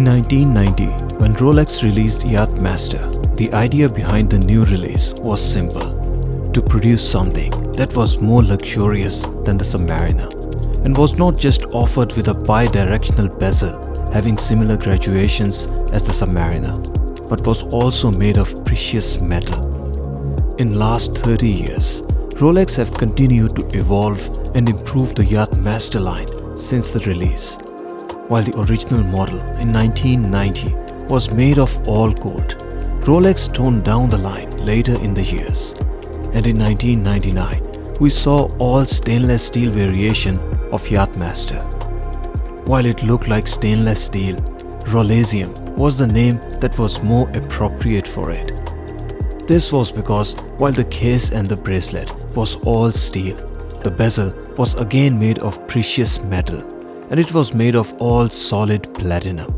1990, when Rolex released Yacht-Master, the idea behind the new release was simple: to produce something that was more luxurious than the Submariner, and was not just offered with a bi-directional bezel having similar graduations as the Submariner, but was also made of precious metal. In last 30 years, Rolex have continued to evolve and improve the Yacht-Master line since the release. While the original model in 1990 was made of all gold, Rolex toned down the line later in the years. And in 1999, we saw all stainless steel variation of Yacht-Master. While it looked like stainless steel, Rolesium was the name that was more appropriate for it. This was because while the case and the bracelet was all steel, the bezel was again made of precious metal, and it was made of all solid platinum.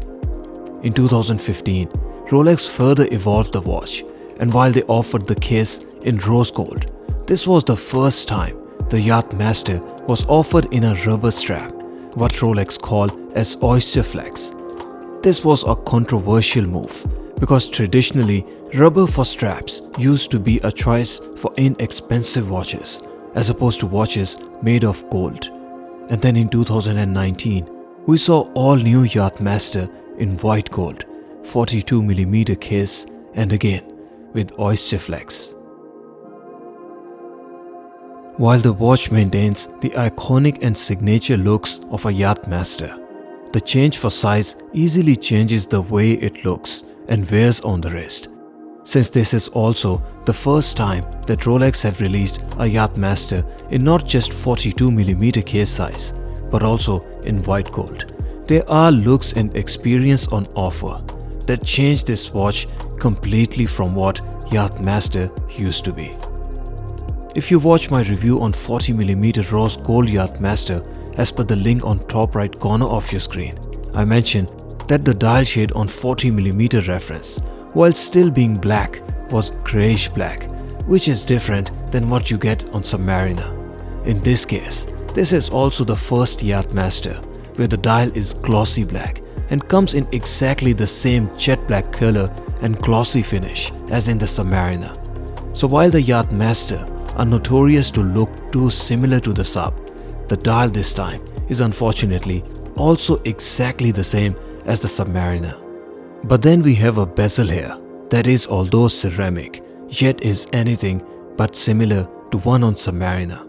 In 2015, Rolex further evolved the watch, and while they offered the case in rose gold, this was the first time the Yacht-Master was offered in a rubber strap, what Rolex called as Oysterflex. This was a controversial move because traditionally rubber for straps used to be a choice for inexpensive watches as opposed to watches made of gold. And then in 2019, we saw all new Yacht-Master in white gold, 42mm case, and again with Oysterflex. While the watch maintains the iconic and signature looks of a Yacht-Master, the change for size easily changes the way it looks and wears on the wrist. Since this is also the first time that Rolex have released a Yacht-Master in not just 42mm case size, but also in white gold, there are looks and experience on offer that change this watch completely from what Yacht-Master used to be. If you watch my review on 40mm rose gold Yacht-Master as per the link on top right corner of your screen, I mentioned that the dial shade on 40mm reference, while still being black, was greyish black, which is different than what you get on Submariner. In this case, this is also the first Yacht-Master where the dial is glossy black and comes in exactly the same jet black color and glossy finish as in the Submariner. So while the Yacht-Master are notorious to look too similar to the Sub, the dial this time is unfortunately also exactly the same as the Submariner. But then we have a bezel here that is, although ceramic, yet is anything but similar to one on Submariner.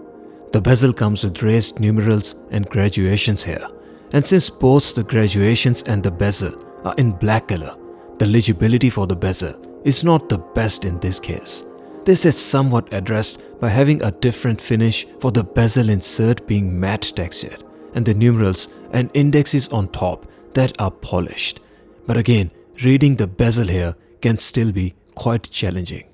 The bezel comes with raised numerals and graduations here, and since both the graduations and the bezel are in black color, the legibility for the bezel is not the best in this case. This is somewhat addressed by having a different finish for the bezel insert being matte textured and the numerals and indexes on top that are polished. But again, reading the bezel here can still be quite challenging.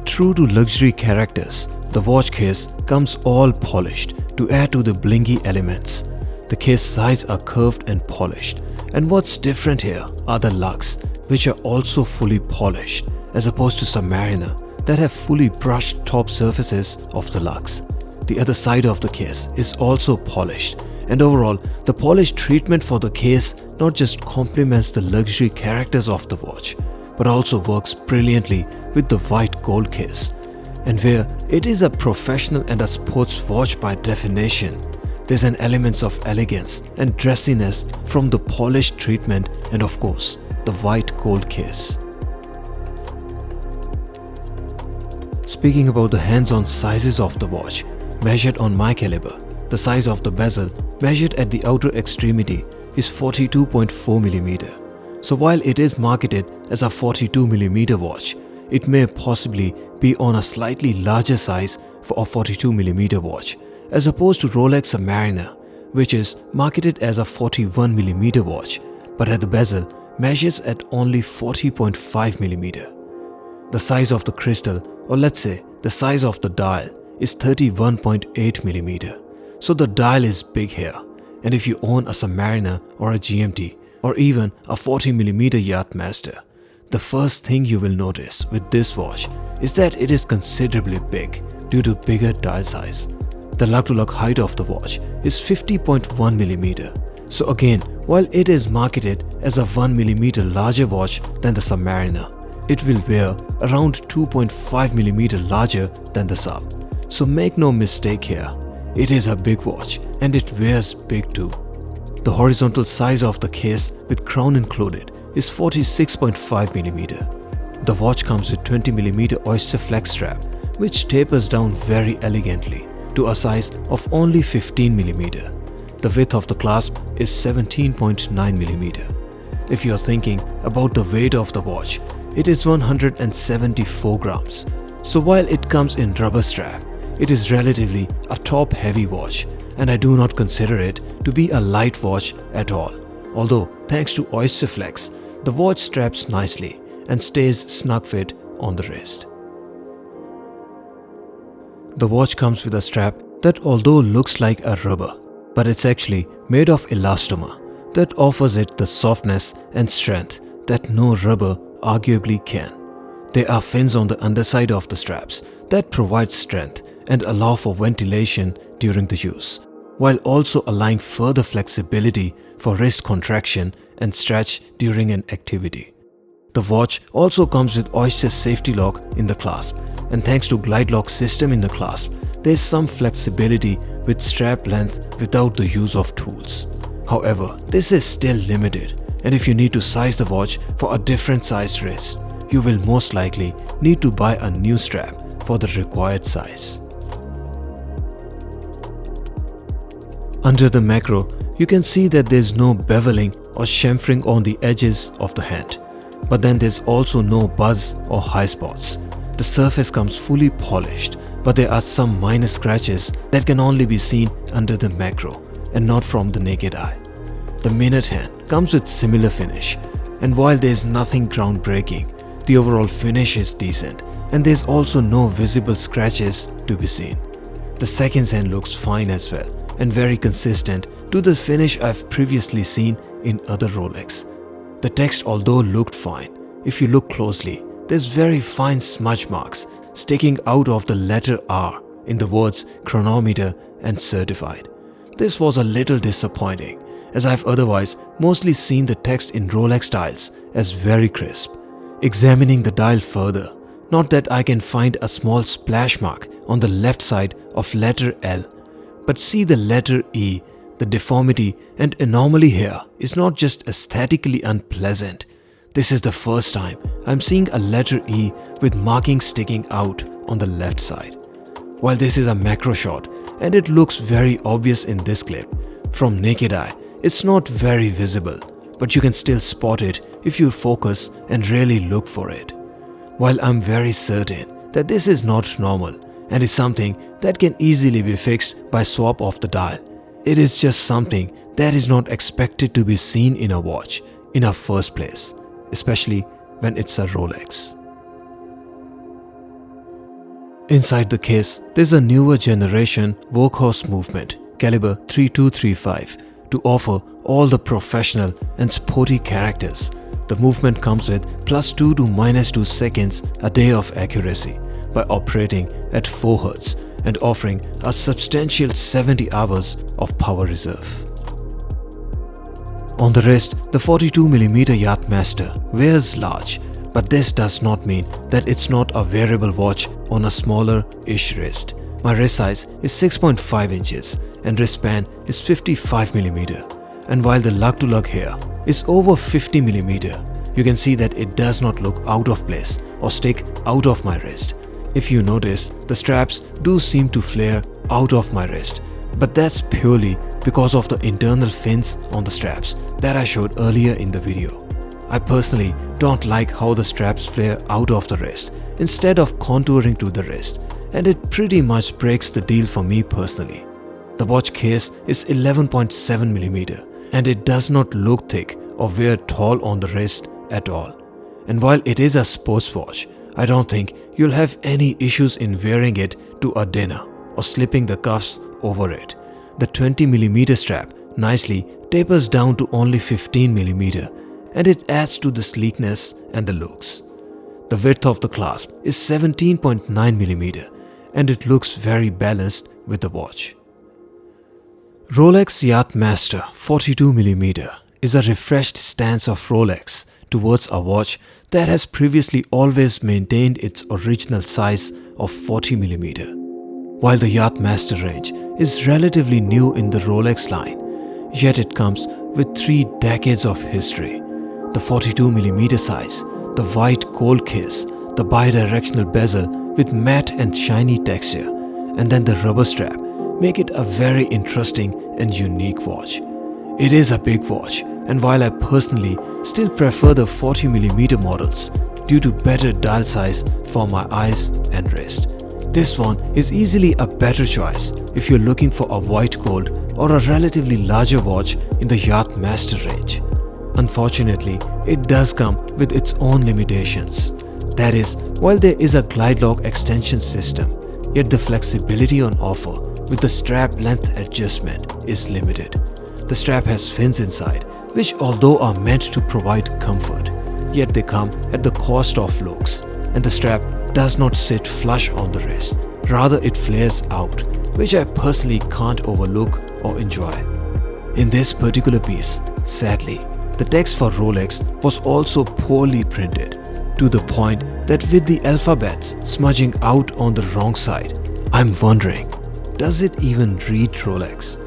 True to luxury characters, the watch case comes all polished to add to the blingy elements. The case sides are curved and polished, and what's different here are the lugs, which are also fully polished as opposed to Submariner that have fully brushed top surfaces of the lugs. The other side of the case is also polished, and overall the polished treatment for the case not just complements the luxury characters of the watch, but also works brilliantly with the white gold case. And where it is a professional and a sports watch by definition, there's an element of elegance and dressiness from the polished treatment and of course the white gold case. Speaking about the hands-on sizes of the watch, measured on my caliber, the size of the bezel measured at the outer extremity is 42.4mm. So while it is marketed as a 42mm watch, it may possibly be on a slightly larger size for a 42mm watch, as opposed to Rolex Submariner, which is marketed as a 41mm watch, but at the bezel measures at only 40.5mm. The size of the crystal, or let's say the size of the dial, is 31.8mm. So the dial is big here, and if you own a Submariner or a GMT or even a 40mm Yacht-Master, the first thing you will notice with this watch is that it is considerably big due to bigger dial size. The lug-to-lug height of the watch is 50.1mm. So again, while it is marketed as a 1mm larger watch than the Submariner, it will wear around 2.5mm larger than the Sub. So make no mistake here, it is a big watch and it wears big too. The horizontal size of the case with crown included is 46.5mm. The watch comes with 20mm Oysterflex strap, which tapers down very elegantly to a size of only 15mm. The width of the clasp is 17.9mm. If you are thinking about the weight of the watch, it is 174 grams. So while it comes in rubber strap, it is relatively a top-heavy watch, and I do not consider it to be a light watch at all. Although, thanks to Oysterflex, the watch straps nicely and stays snug fit on the wrist. The watch comes with a strap that although looks like a rubber, but it's actually made of elastomer that offers it the softness and strength that no rubber arguably can. There are fins on the underside of the straps that provide strength and allow for ventilation during the use, while also allowing further flexibility for wrist contraction and stretch during an activity. The watch also comes with Oyster safety lock in the clasp, and thanks to glide lock system in the clasp, there is some flexibility with strap length without the use of tools. However, this is still limited, and if you need to size the watch for a different size wrist, you will most likely need to buy a new strap for the required size. Under the macro, you can see that there is no beveling or chamfering on the edges of the hand, but then there's also no buzz or high spots. The surface comes fully polished, but there are some minor scratches that can only be seen under the macro and not from the naked eye. The minute hand comes with similar finish, and while there is nothing groundbreaking, the overall finish is decent and there's also no visible scratches to be seen. The seconds hand looks fine as well and very consistent to the finish I've previously seen in other Rolex. The text although looked fine, if you look closely, there's very fine smudge marks sticking out of the letter R in the words chronometer and certified. This was a little disappointing, as I've otherwise mostly seen the text in Rolex dials as very crisp. Examining the dial further, not that I can find a small splash mark on the left side of letter L, but see the letter E. The deformity and anomaly here is not just aesthetically unpleasant. This is the first time I'm seeing a letter E with markings sticking out on the left side. While this is a macro shot and it looks very obvious in this clip, from naked eye it's not very visible, but you can still spot it if you focus and really look for it. While I'm very certain that this is not normal and is something that can easily be fixed by swap of the dial, it is just something that is not expected to be seen in a watch in a first place, especially when it's a Rolex. Inside the case, there's a newer generation workhorse movement, caliber 3235, to offer all the professional and sporty characters. The movement comes with +2 to -2 seconds a day of accuracy by operating at 4 Hz and offering a substantial 70 hours of power reserve. On the wrist, the 42mm Yacht-Master wears large, but this does not mean that it's not a wearable watch on a smaller-ish wrist. My wrist size is 6.5 inches and wristband is 55mm, and while the lug-to-lug here is over 50mm, you can see that it does not look out of place or stick out of my wrist. If you notice, the straps do seem to flare out of my wrist, but that's purely because of the internal fins on the straps that I showed earlier in the video. I personally don't like how the straps flare out of the wrist instead of contouring to the wrist, and it pretty much breaks the deal for me personally. The watch case is 11.7mm and it does not look thick or wear tall on the wrist at all. And while it is a sports watch, I don't think you'll have any issues in wearing it to a dinner or slipping the cuffs over it. The 20mm strap nicely tapers down to only 15mm and it adds to the sleekness and the looks. The width of the clasp is 17.9mm and it looks very balanced with the watch. Rolex Yachtmaster 42mm is a refreshed stance of Rolex towards a watch that has previously always maintained its original size of 40mm. While the Yachtmaster range is relatively new in the Rolex line, yet it comes with 3 decades of history. The 42mm size, the white gold case, the bidirectional bezel with matte and shiny texture, and then the rubber strap make it a very interesting and unique watch. It is a big watch, and while I personally still prefer the 40mm models due to better dial size for my eyes and wrist, this one is easily a better choice if you're looking for a white gold or a relatively larger watch in the Yachtmaster range. Unfortunately, it does come with its own limitations. That is, while there is a glide lock extension system, yet the flexibility on offer with the strap length adjustment is limited. The strap has fins inside, which although are meant to provide comfort, yet they come at the cost of looks, and the strap does not sit flush on the wrist, rather it flares out, which I personally can't overlook or enjoy. In this particular piece, sadly, the text for Rolex was also poorly printed, to the point that with the alphabets smudging out on the wrong side, I'm wondering, does it even read Rolex?